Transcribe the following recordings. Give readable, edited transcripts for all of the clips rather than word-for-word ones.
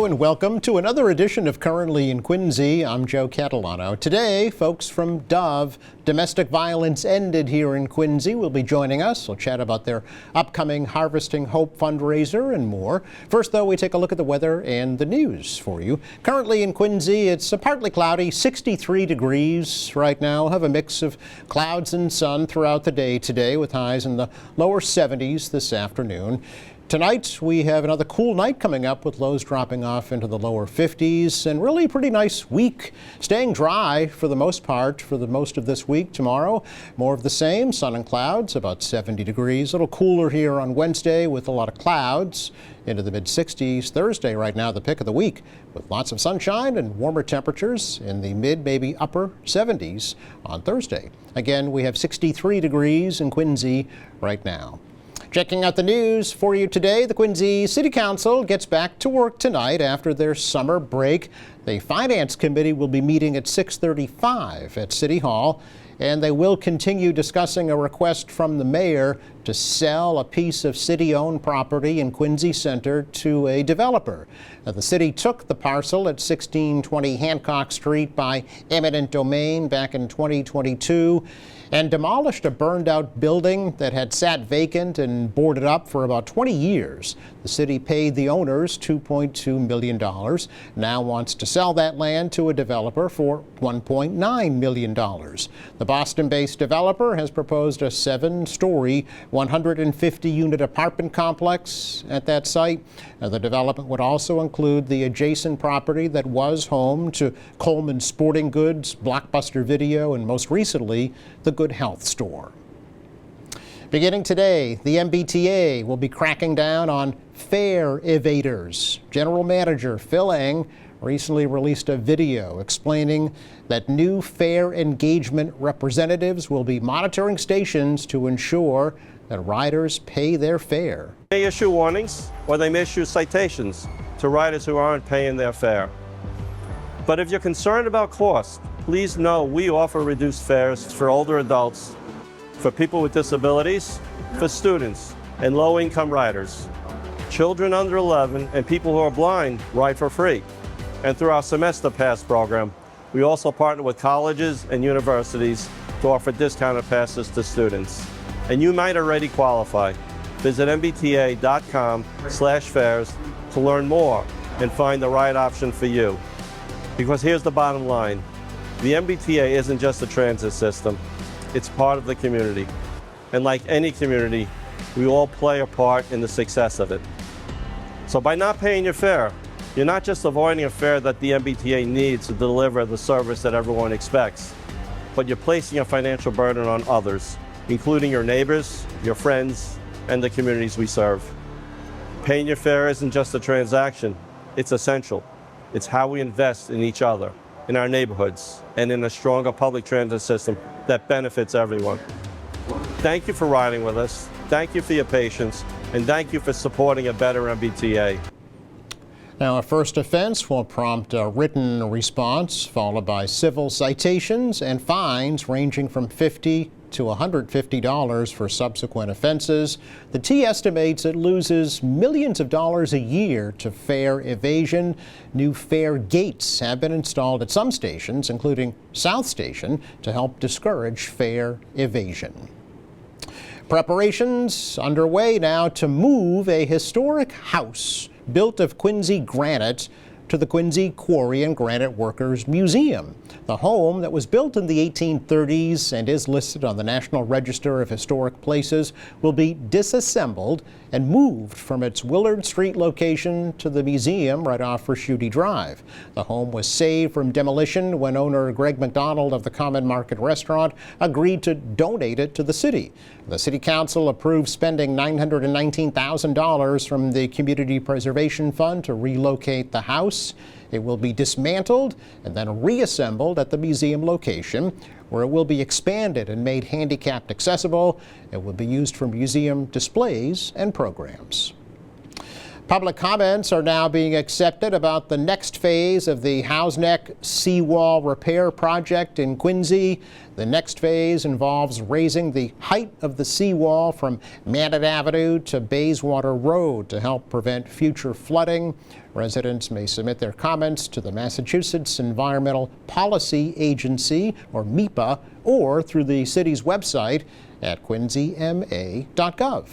Hello and welcome to another edition of Currently in Quincy. I'm Joe Catalano. Today, folks from Dove, Domestic Violence Ended here in Quincy, will be joining us. We'll chat about their upcoming Harvesting Hope fundraiser and more. First, though, we take a look at the weather and the news for you. Currently in Quincy, it's partly cloudy, 63 degrees right now. We'll have a mix of clouds and sun throughout the day today with highs in the lower 70s this afternoon. Tonight, we have another cool night coming up with lows dropping off into the lower 50s and really a pretty nice week. Staying dry for the most part for the most of this week. Tomorrow, more of the same, sun and clouds, about 70 degrees. A little cooler here on Wednesday with a lot of clouds into the mid-60s. Thursday, right now, the pick of the week with lots of sunshine and warmer temperatures in the mid, maybe upper 70s on Thursday. Again, we have 63 degrees in Quincy right now. Checking out the news for you today, the Quincy City Council gets back to work tonight after their summer break. The Finance Committee will be meeting at 6:35 at City Hall, and they will continue discussing a request from the mayor to sell a piece of city-owned property in Quincy Center to a developer. Now, the city took the parcel at 1620 Hancock Street by eminent domain back in 2022 and demolished a burned-out building that had sat vacant and boarded up for about 20 years. The city paid the owners $2.2 million, now wants to sell that land to a developer for $1.9 million. The Boston-based developer has proposed a 7-story, 150-unit apartment complex at that site. Now, the development would also include the adjacent property that was home to Coleman Sporting Goods, Blockbuster Video, and most recently, the Good Health Store. Beginning today, the MBTA will be cracking down on fare evaders. General Manager Phil Eng recently released a video explaining that new fare engagement representatives will be monitoring stations to ensure that riders pay their fare. They issue warnings or they may issue citations to riders who aren't paying their fare. But if you're concerned about cost, please know we offer reduced fares for older adults, for people with disabilities, for students, and low-income riders. Children under 11 and people who are blind ride for free. And through our Semester Pass program, we also partner with colleges and universities to offer discounted passes to students. And you might already qualify. Visit mbta.com/fares to learn more and find the right option for you. Because here's the bottom line. The MBTA isn't just a transit system, it's part of the community. And like any community, we all play a part in the success of it. So by not paying your fare, you're not just avoiding a fare that the MBTA needs to deliver the service that everyone expects, but you're placing a financial burden on others, including your neighbors, your friends, and the communities we serve. Paying your fare isn't just a transaction, it's essential. It's how we invest in each other, in our neighborhoods, and in a stronger public transit system that benefits everyone. Thank you for riding with us, thank you for your patience, and thank you for supporting a better MBTA. Now, a first offense will prompt a written response, followed by civil citations and fines ranging from $50 to $150 for subsequent offenses. The T estimates it loses millions of dollars a year to fare evasion. New fare gates have been installed at some stations, including South Station, to help discourage fare evasion. Preparations underway now to move a historic house built of Quincy granite to the Quincy Quarry and Granite Workers Museum. The home that was built in the 1830s and is listed on the National Register of Historic Places will be disassembled and moved from its Willard Street location to the museum right off Raschuti Drive. The home was saved from demolition when owner Greg McDonald of the Common Market Restaurant agreed to donate it to the city. The City Council approved spending $919,000 from the Community Preservation Fund to relocate the house. It will be dismantled and then reassembled at the museum location, where it will be expanded and made handicapped accessible. It will be used for museum displays and programs. Public comments are now being accepted about the next phase of the Howes Neck seawall repair project in Quincy. The next phase involves raising the height of the seawall from Mandan Avenue to Bayswater Road to help prevent future flooding. Residents may submit their comments to the Massachusetts Environmental Policy Agency, or MEPA, or through the city's website at quincyma.gov.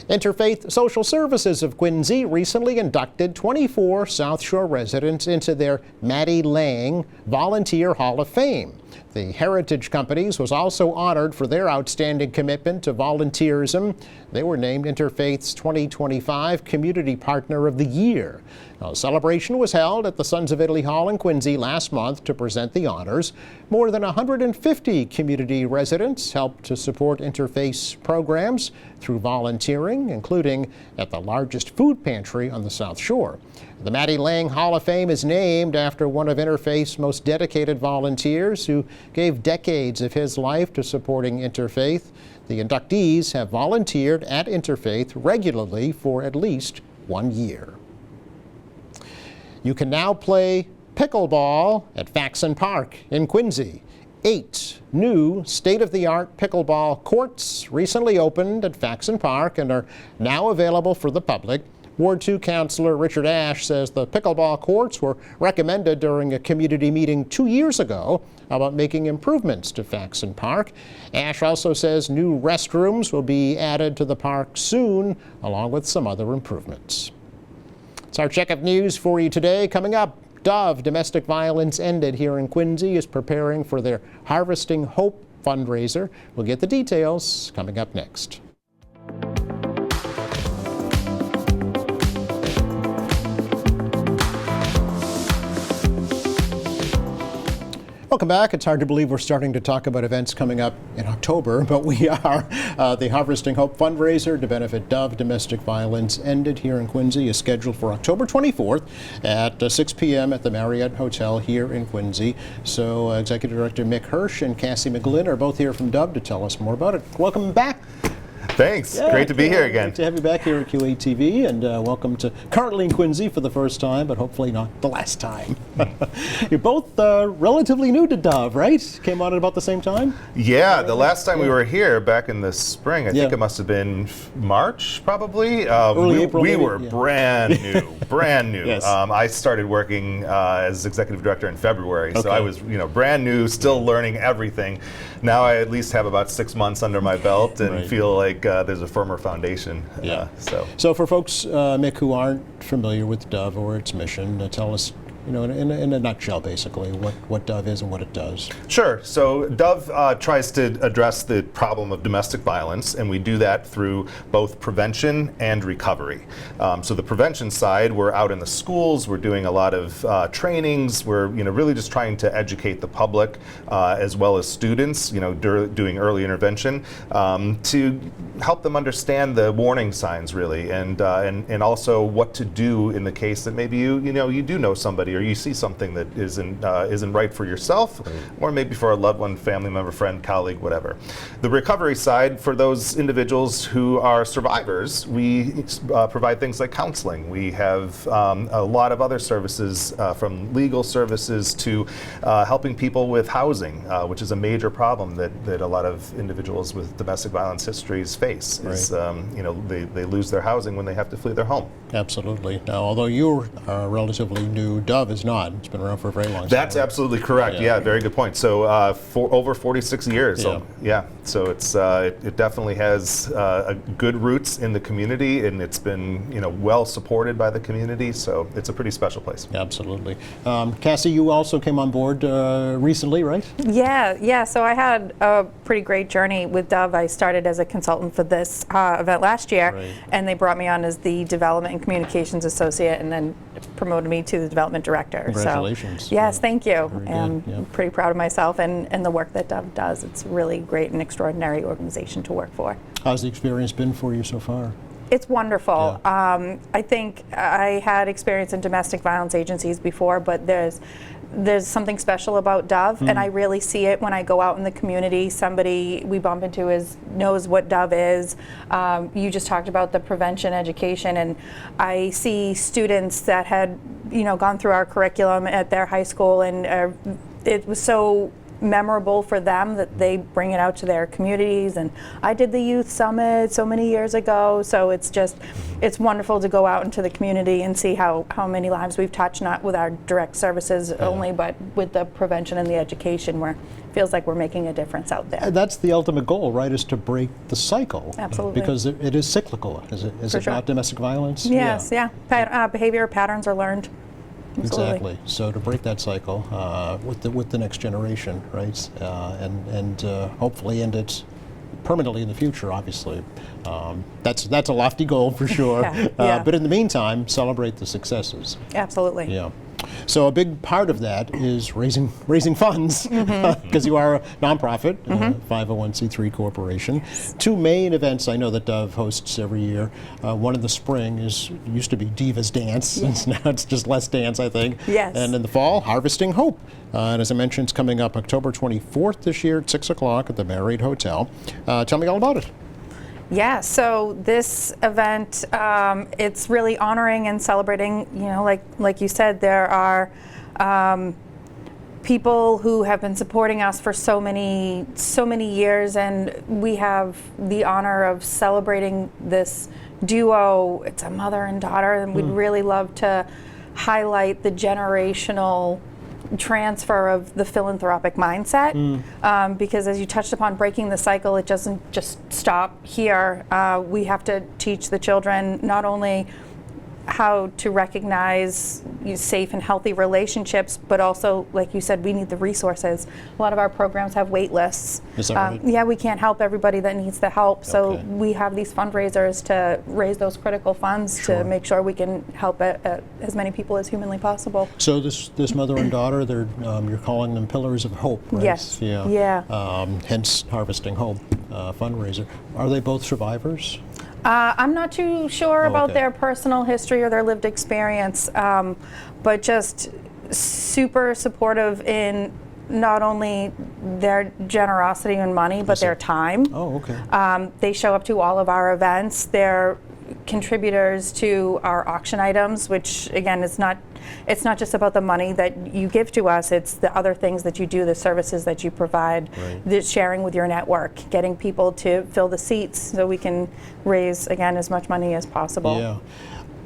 Interfaith Social Services of Quincy recently inducted 24 South Shore residents into their Maddie Lang Volunteer Hall of Fame. The Heritage Companies was also honored for their outstanding commitment to volunteerism. They were named Interfaith's 2025 Community Partner of the Year. A celebration was held at the Sons of Italy Hall in Quincy last month to present the honors. More than 150 community residents helped to support Interfaith's programs through volunteering, including at the largest food pantry on the South Shore. The Maddie Lang Hall of Fame is named after one of Interfaith's most dedicated volunteers who gave decades of his life to supporting Interfaith. The inductees have volunteered at Interfaith regularly for at least 1 year. You can now play pickleball at Faxon Park in Quincy. 8 new state-of-the-art pickleball courts recently opened at Faxon Park and are now available for the public. Ward 2 Councilor Richard Ashe says the pickleball courts were recommended during a community meeting 2 years ago about making improvements to Faxon Park. Ashe also says new restrooms will be added to the park soon, along with some other improvements. It's our check of news for you today. Coming up, Dove Domestic Violence Ended here in Quincy is preparing for their Harvesting Hope fundraiser. We'll get the details coming up next. Welcome back. It's hard to believe we're starting to talk about events coming up in October, but we are. The Harvesting Hope fundraiser to benefit Dove Domestic Violence Ended here in Quincy is scheduled for October 24th at 6 p.m. at the Marriott Hotel here in Quincy. So Executive Director Mick Hirsch and Cassie McGlynn are both here from Dove to tell us more about it. Welcome back. Thanks. Yeah, great to be here again. Great to have you back here at QATV, and welcome to currently in Quincy for the first time, but hopefully not the last time. You're both relatively new to Dove, right? Came on at about the same time? Yeah, the last time we were here back in the spring, I think it must have been March, probably. Early April. We were brand new, brand new. Yes. I started working as executive director in February, so I was, brand new, still learning everything. Now I at least have about 6 months under my belt and feel like there's a firmer foundation. So for folks, Mick, who aren't familiar with Dove or its mission, tell us, in a nutshell, basically, what Dove is and what it does. Sure. So Dove tries to address the problem of domestic violence, and we do that through both prevention and recovery. So the prevention side, we're out in the schools, we're doing a lot of trainings, we're really just trying to educate the public as well as students, doing early intervention to help them understand the warning signs, really, and also what to do in the case that maybe you do know somebody or you see something that isn't right for yourself, or maybe for a loved one, family member, friend, colleague, whatever. The recovery side, for those individuals who are survivors, we provide things like counseling. We have a lot of other services, from legal services to helping people with housing, which is a major problem that a lot of individuals with domestic violence histories face. Is, they lose their housing when they have to flee their home. Absolutely. Now, although you are relatively new, Dove is not. It's been around for a very long time. That's absolutely correct. Yeah, very good point. So for over 46 years. So it's it definitely has good roots in the community, and it's been well supported by the community. So it's a pretty special place. Absolutely. Cassie, you also came on board recently, right? Yeah. So I had a pretty great journey with Dove. I started as a consultant for this event last year, and they brought me on as the Development and Communications Associate, and then promoted me to the Development Director. Congratulations. So, yes, thank you. I'm pretty proud of myself and the work that Dove does. It's really great and extraordinary organization to work for. How's the experience been for you so far? It's wonderful. I think I had experience in domestic violence agencies before, but there's there's something special about Dove, and I really see it when I go out in the community. Somebody we bump into knows what Dove is. You just talked about the prevention education, and I see students that had, gone through our curriculum at their high school, and it was so memorable for them that they bring it out to their communities. And I did the youth summit so many years ago, so it's wonderful to go out into the community and see how many lives we've touched, not with our direct services only, but with the prevention and the education, where it feels like we're making a difference out there. And that's the ultimate goal, right, is to break the cycle. Absolutely. Because it is cyclical, is it sure. not, domestic violence? Yes, yeah. Behavior patterns are learned. Absolutely. Exactly. So to break that cycle with the next generation, right, and hopefully end it permanently in the future. Obviously, that's a lofty goal for sure. Yeah. But in the meantime, celebrate the successes. Absolutely. Yeah. So a big part of that is raising funds, because you are a nonprofit, 501c3 corporation. Two main events I know that Dove hosts every year. One in the spring used to be Divas Dance, and now it's just Let's Dance, I think. Yes. And in the fall, Harvesting Hope. And as I mentioned, it's coming up October 24th this year at 6 o'clock at the Marriott Hotel. Tell me all about it. Yeah, so this event, it's really honoring and celebrating, like you said, there are people who have been supporting us for so many years, and we have the honor of celebrating this duo. It's a mother and daughter, and we'd really love to highlight the generational transfer of the philanthropic mindset, because as you touched upon, breaking the cycle, it doesn't just stop here. We have to teach the children not only how to recognize safe and healthy relationships, but also, like you said, we need the resources. A lot of our programs have wait lists. Is that right? Yeah, we can't help everybody that needs the help, so Okay. we have these fundraisers to raise those critical funds Sure. to make sure we can help as many people as humanly possible. So this mother and daughter, you're calling them pillars of hope, right? Yes. Yeah. Hence Harvesting Hope fundraiser. Are they both survivors? I'm not too sure about okay. their personal history or their lived experience, but just super supportive in not only their generosity and money, but their time. Oh, okay. They show up to all of our events. They're contributors to our auction items, which again it's not just about the money that you give to us, it's the other things that you do, the services that you provide, Right. the sharing with your network, getting people to fill the seats so we can raise again as much money as possible. Yeah.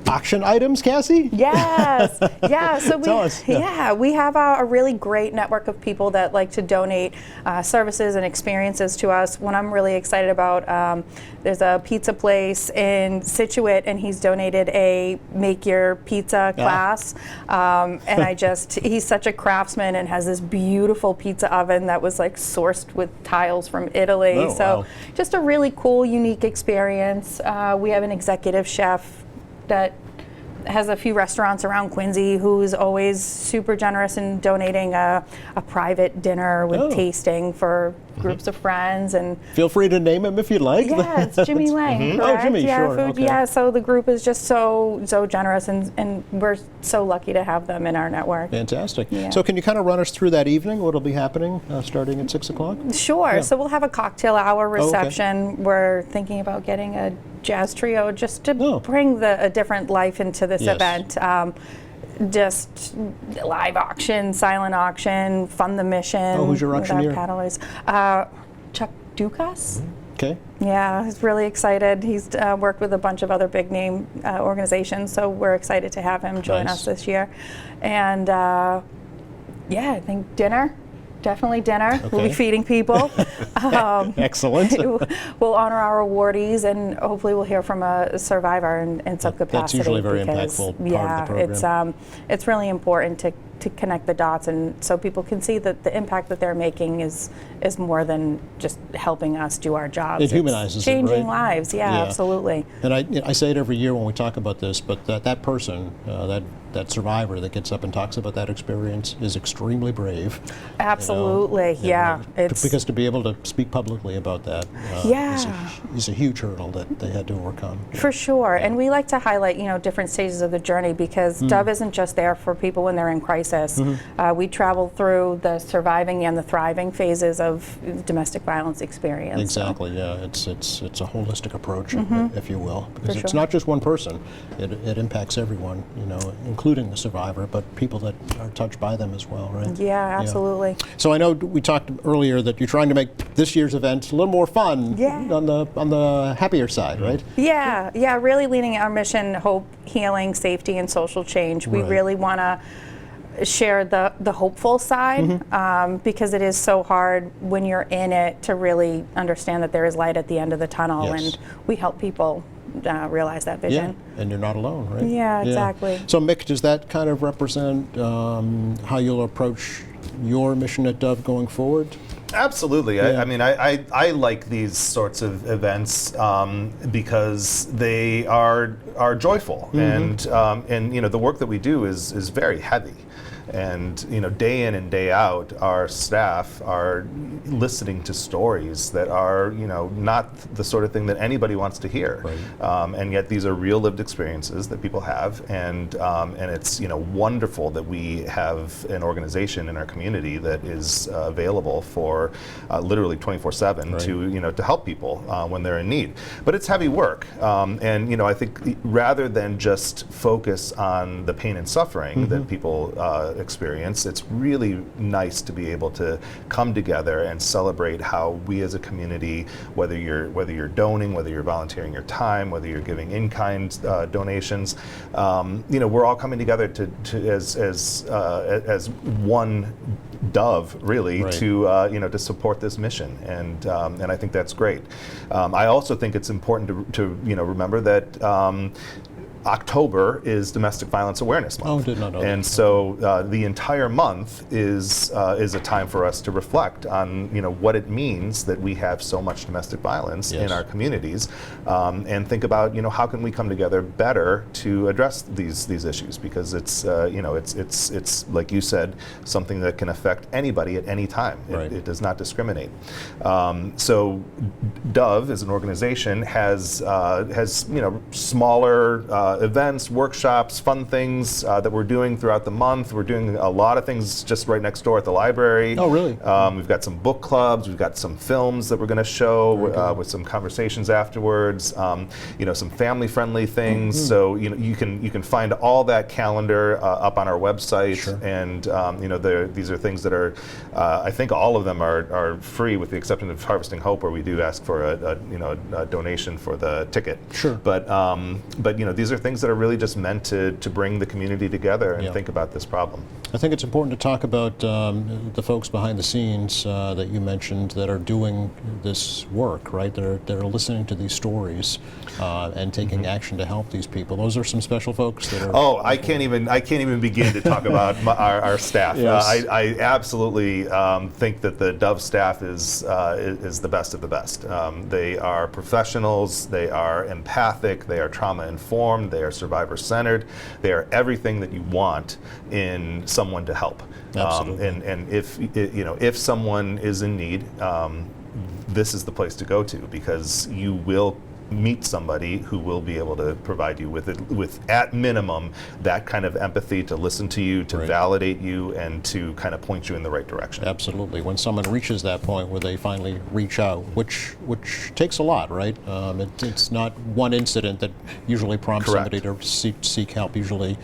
Auction items, Cassie? Yes, yeah. So Tell us, yeah. we have a really great network of people that like to donate services and experiences to us. One I'm really excited about, there's a pizza place in Scituate, and he's donated a Make Your Pizza class. And he's such a craftsman and has this beautiful pizza oven that was like sourced with tiles from Italy. Oh, so wow. just a really cool, unique experience. We have an executive chef that has a few restaurants around Quincy who's always super generous in donating a private dinner with tasting for groups of friends. And Feel free to name him if you'd like. yeah, it's Jimmy Lang, Oh, correct? Jimmy, yeah, sure, food, okay. yeah, so the group is just so generous, and we're so lucky to have them in our network. Fantastic. Yeah. So can you kind of run us through that evening, what'll be happening starting at 6 o'clock? Sure. Yeah. So we'll have a cocktail hour okay. reception. We're thinking about getting a jazz trio just to Oh. bring a different life into this Yes. event. Just live auction, silent auction, fund the mission. Oh, who's your with our auctioneer? paddlers. Chuck Dukas. Okay. Yeah, he's really excited. He's worked with a bunch of other big name organizations, so we're excited to have him join Nice. us this year. And yeah, I think dinner. Definitely dinner. We'll Okay. be feeding people. Excellent. We'll honor our awardees, and hopefully we'll hear from a survivor in some capacity. That's usually a very because, impactful part of the yeah, program. it's really important to connect the dots, and so people can see that the impact that they're making is more than just helping us do our jobs. It It's humanizes it, changing right? lives. Yeah, Yeah. absolutely. And I say it every year when we talk about this, but that person, that survivor that gets up and talks about that experience is extremely brave. Absolutely. Yeah. Because to be able to speak publicly about that is a huge hurdle that they had to overcome. For sure, and we like to highlight, different stages of the journey, because Dove isn't just there for people when they're in crisis. basis. We travel through the surviving and the thriving phases of domestic violence experience. Exactly. Yeah, it's a holistic approach, if you will, because it's sure. not just one person. It impacts everyone, you know, including the survivor, but people that are touched by them as well, right? Yeah, absolutely. So I know we talked earlier that you're trying to make this year's event a little more fun, on the happier side, right? Yeah, really leading our mission: hope, healing, safety, and social change. We Right. really want to share the hopeful side, because it is so hard when you're in it to really understand that there is light at the end of the tunnel, Yes. and we help people realize that Yeah, vision. and you're not alone, right? Yeah, exactly. So Mick, does that kind of represent how you'll approach your mission at Dove going forward? Absolutely. Yeah. I mean, I like these sorts of events because they are joyful, and you know, the work that we do is very heavy. And you know, day in and day out, our staff are listening to stories that are, you know, not the sort of thing that anybody wants to hear. Right. And yet, these are real lived experiences that people have, and it's, you know, wonderful that we have an organization in our community that is available for literally 24/7 Right. to, you know, to help people when they're in need. But it's heavy work, and you know, I think rather than just focus on the pain and suffering that people experience, it's really nice to be able to come together and celebrate how we as a community, whether you're donating, whether you're volunteering your time, whether you're giving in-kind donations, you know, we're all coming together to as one Dove, really, Right. to you know, to support this mission, and I think that's great. I also think it's important to you know, remember that October is Domestic Violence Awareness Month. Oh, did not know that. And so the entire month is a time for us to reflect on, you know, what it means that we have so much domestic violence Yes. in our communities, and think about, you know, how can we come together better to address these issues, because it's you know, it's like you said, something that can affect anybody at any time. Right. It does not discriminate. So Dove as an organization has you know, smaller events, workshops, fun things that we're doing throughout the month. We're doing a lot of things just right next door at the library. Oh, really? We've got some book clubs. We've got some films that we're going to show with some conversations afterwards. You know, some family-friendly things. So you know, you can find all that calendar up on our website. Sure. And you know, these are things that are, I think all of them are free, with the exception of Harvesting Hope, where we do ask for a donation for the ticket. Sure. But you know, these are things that are really just meant to bring the community together and Yeah. think about this problem. I think it's important to talk about the folks behind the scenes that you mentioned that are doing this work, right? They're listening to these stories and taking action to help these people. Those are some special folks that are. Oh, I can't even begin to talk about our staff. Yes. I absolutely think that the Dove staff is the best of the best. They are professionals. They are empathic. They are trauma informed. They are survivor centered. They are everything that you want in someone to help. Absolutely. And if you know, if someone is in need, this is the place to go to, because you will meet somebody who will be able to provide you with at minimum that kind of empathy, to listen to you, to Right. validate you, and to kind of point you in the right direction. Absolutely. When someone reaches that point where they finally reach out, which takes a lot, right? It's not one incident that usually prompts Correct. somebody to seek help. Usually,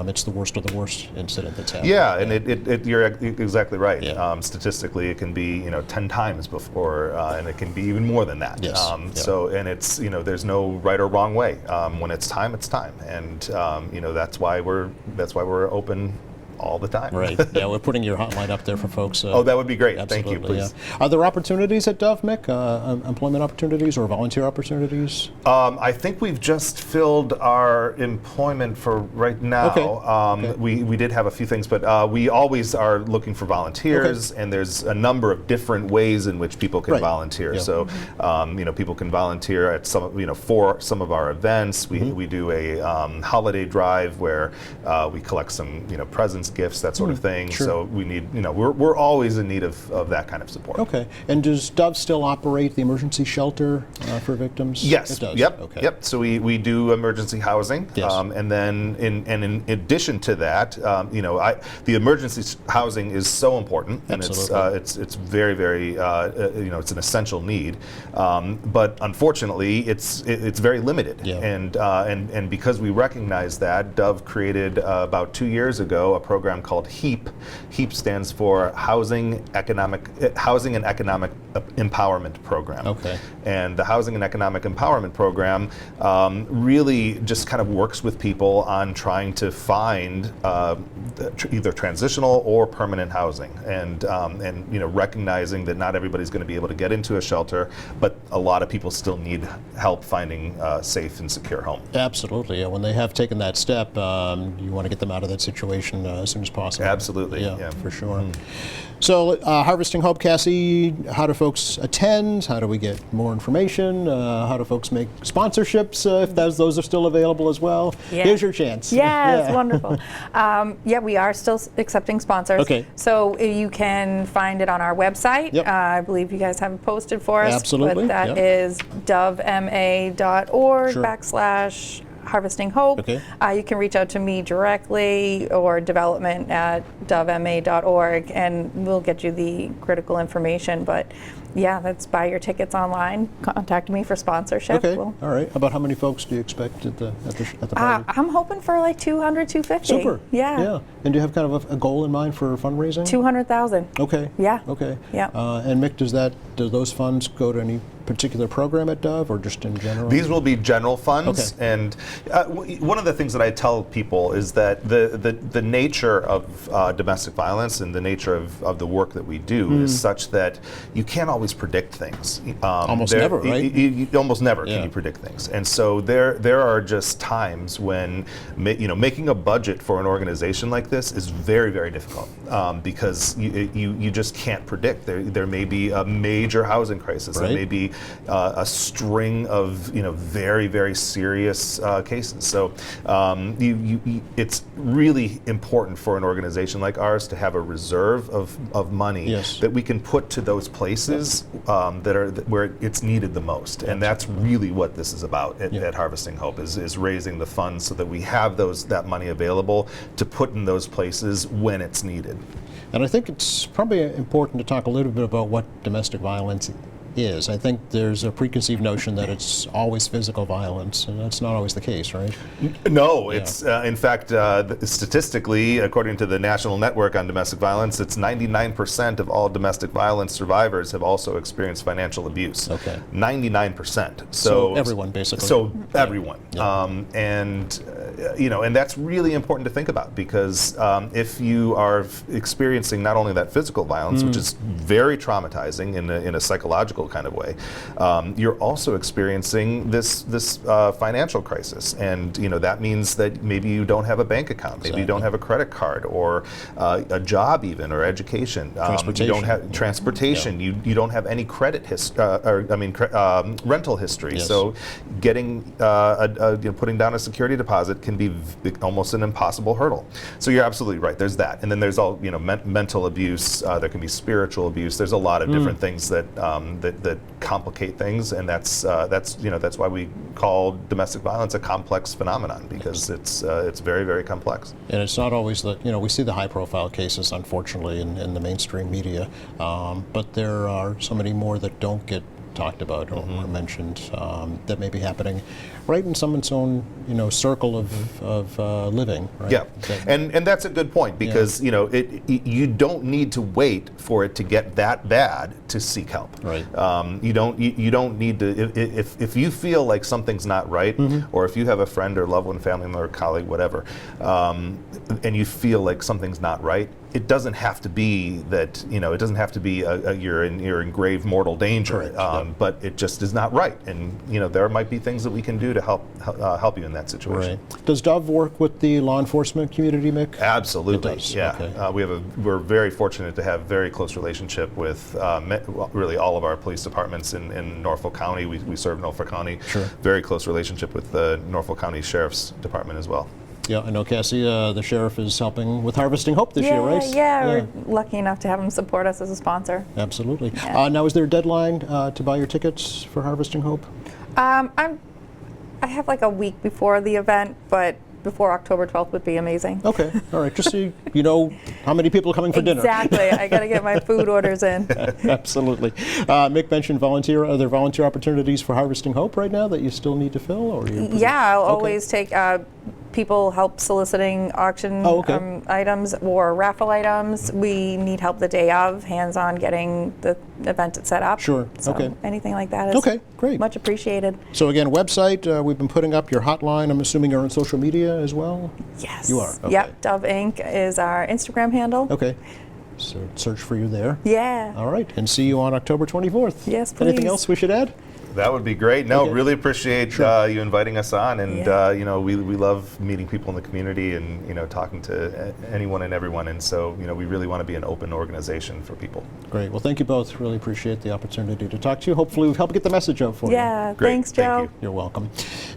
it's the worst of the worst incident that's happened. Yeah, and you're exactly right. Yeah. Statistically, it can be 10 times before, and it can be even more than that. Yes. Yeah. So, and it's there's no right or wrong way. When it's time, and that's why we're open all the time. Right. Yeah, we're putting your hotline up there for folks. Oh, that would be great. Absolutely, Thank you, please. Yeah. Are there opportunities at Dove, Mick? Employment opportunities or volunteer opportunities? I think we've just filled our employment for right now. Okay. Okay. We did have a few things, but we always are looking for volunteers, and there's a number of different ways in which people can Right. volunteer. Yeah. So, people can volunteer at for some of our events. We do a holiday drive where we collect some presents donations, gifts, that sort of thing. So we need, we're always in need of that kind of support. Okay. And does Dove still operate the emergency shelter for victims? Yes. It does. Yep. Okay. Yep. So we do emergency housing, Yes. and then in addition to that, the emergency housing is so important, and Absolutely. it's very very it's an essential need, but unfortunately it's very limited, Yeah. and because we recognize that, Dove created about 2 years ago a program called HEAP. HEAP stands for Housing and Economic Empowerment Program. Okay. And the Housing and Economic Empowerment Program really just kind of works with people on trying to find either transitional or permanent housing, and recognizing that not everybody's going to be able to get into a shelter, but a lot of people still need help finding a safe and secure home. Absolutely. Yeah. When they have taken that step, you want to get them out of that situation as soon as possible. Absolutely. Yeah, for sure. So, Harvesting Hope, Cassie, how do folks attend? How do we get more information? How do folks make sponsorships, if those are still available as well? Yeah. Here's your chance. Yes, wonderful. We are still accepting sponsors. Okay. So you can find it on our website. Yep. I believe you guys have it posted for us. Absolutely, But that yep. is dovema.org Sure. /Harvesting Hope. Okay. You can reach out to me directly or development@dovema.org, and we'll get you the critical information. But yeah, let's buy your tickets online. Contact me for sponsorship. Okay. All right. About how many folks do you expect at the party? I'm hoping for like 200, 250. Super. Yeah. Yeah. And do you have kind of a goal in mind for fundraising? 200,000. Okay. Yeah. Okay. Yeah. And Mick, do those funds go to any particular program at Dove, or just in general? These will be general funds, Okay. and one of the things that I tell people is that the nature of domestic violence and the nature of the work that we do is such that you can't always predict things. Almost never, right? You almost never Yeah. can you predict things, and so there are just times when making a budget for an organization like this is very very difficult, because you just can't predict. There may be a major housing crisis. Right. There may be a string of very very serious cases. So it's really important for an organization like ours to have a reserve of money Yes. that we can put to those places where it's needed the most. And that's really what this is about at Harvesting Hope, is raising the funds so that we have that money available to put in those places when it's needed. And I think it's probably important to talk a little bit about what domestic violence is. I think there's a preconceived notion that it's always physical violence, and that's not always the case, right? No, it's in fact, statistically, according to the National Network on Domestic Violence, it's 99% of all domestic violence survivors have also experienced financial abuse. Okay. 99%. So everyone, basically. So everyone, Yeah. and that's really important to think about, because if you are experiencing not only that physical violence, which is very traumatizing in a psychological kind of way, you're also experiencing this financial crisis, and that means that maybe you don't have a bank account, maybe you don't have a credit card, or a job even, or education. Transportation. You don't have transportation. Yeah. You don't have any credit rental history. Yes. So getting putting down a security deposit can be almost an impossible hurdle. So you're absolutely right. There's that, and then there's all mental abuse. There can be spiritual abuse. There's a lot of different things that complicate things, and that's why we call domestic violence a complex phenomenon, because it's very very complex. And it's not always we see the high-profile cases, unfortunately, in the mainstream media, but there are so many more that don't get talked about or mentioned, that may be happening right in someone's own circle of living. Right? Yeah, and that's a good point, because you don't need to wait for it to get that bad to seek help. Right. You don't need to, if you feel like something's not right, or if you have a friend or loved one, family member, colleague, whatever, and you feel like something's not right, it doesn't have to be that it doesn't have to be you're in grave mortal danger, but it just is not right, and there might be things that we can do to help you in that situation. Right. Does Dove work with the law enforcement community, Mick? Absolutely. It does. Yeah. Okay. We're very fortunate to have very close relationship with really all of our police departments in Norfolk County. We serve Norfolk County. Sure. Very close relationship with the Norfolk County Sheriff's Department as well. Yeah, I know Cassie, the sheriff, is helping with Harvesting Hope this year, right? Yeah, we're lucky enough to have him support us as a sponsor. Absolutely. Yeah. Now, is there a deadline to buy your tickets for Harvesting Hope? I have like a week before the event, but before October 12th would be amazing. Okay, all right, just so you know how many people are coming for dinner. Exactly. I got to get my food orders in. Absolutely. Mick mentioned are there volunteer opportunities for Harvesting Hope right now that you still need to fill? Or Yeah, I'll always take people help soliciting auction items or raffle items. We need help the day of, hands-on getting the event set up. Sure, So okay. anything like that is Okay, great. much appreciated. So again, website, we've been putting up your hotline. I'm assuming you're on social media as well? Yes. You are? Okay. Yep, Dove Inc. is our Instagram handle. Okay, so search for you there. Yeah. All right, and see you on October 24th. Yes, Anything please. else we should add? That would be great. No, Okay. really appreciate you inviting us on, and Yeah. we love meeting people in the community and talking to anyone and everyone, and so we really want to be an open organization for people. Great. Well, thank you both. Really appreciate the opportunity to talk to you. Hopefully, we've helped get the message out for you. Yeah, Great. thanks, Thank Joe. you. You're welcome.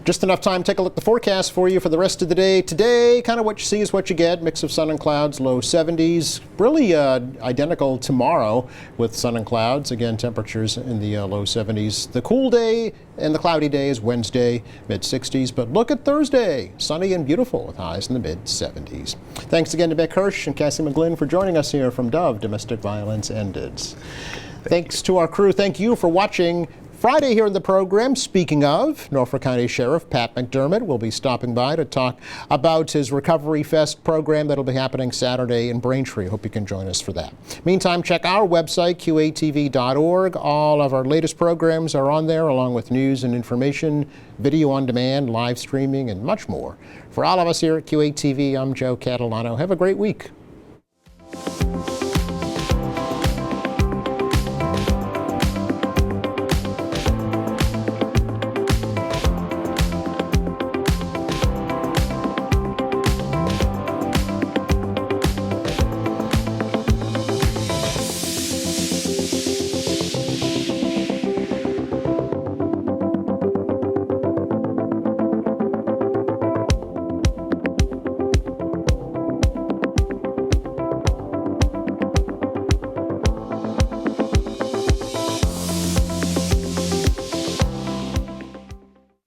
Just enough time to take a look at the forecast for you for the rest of the day. Today, kind of what you see is what you get. Mix of sun and clouds, low 70s. Really identical tomorrow with sun and clouds. Again, temperatures in the low 70s. The cool day and the cloudy day is Wednesday, mid-60s. But look at Thursday, sunny and beautiful with highs in the mid-70s. Thanks again to Mick Hirsch and Cassie McGlynn for joining us here from Dove Domestic Violence Ended. Thanks to our crew. Thank you for watching Friday here in the program. Speaking of, Norfolk County Sheriff Pat McDermott will be stopping by to talk about his Recovery Fest program that'll be happening Saturday in Braintree. Hope you can join us for that. Meantime, check our website, qatv.org. All of our latest programs are on there, along with news and information, video on demand, live streaming, and much more. For all of us here at QATV, I'm Joe Catalano. Have a great week.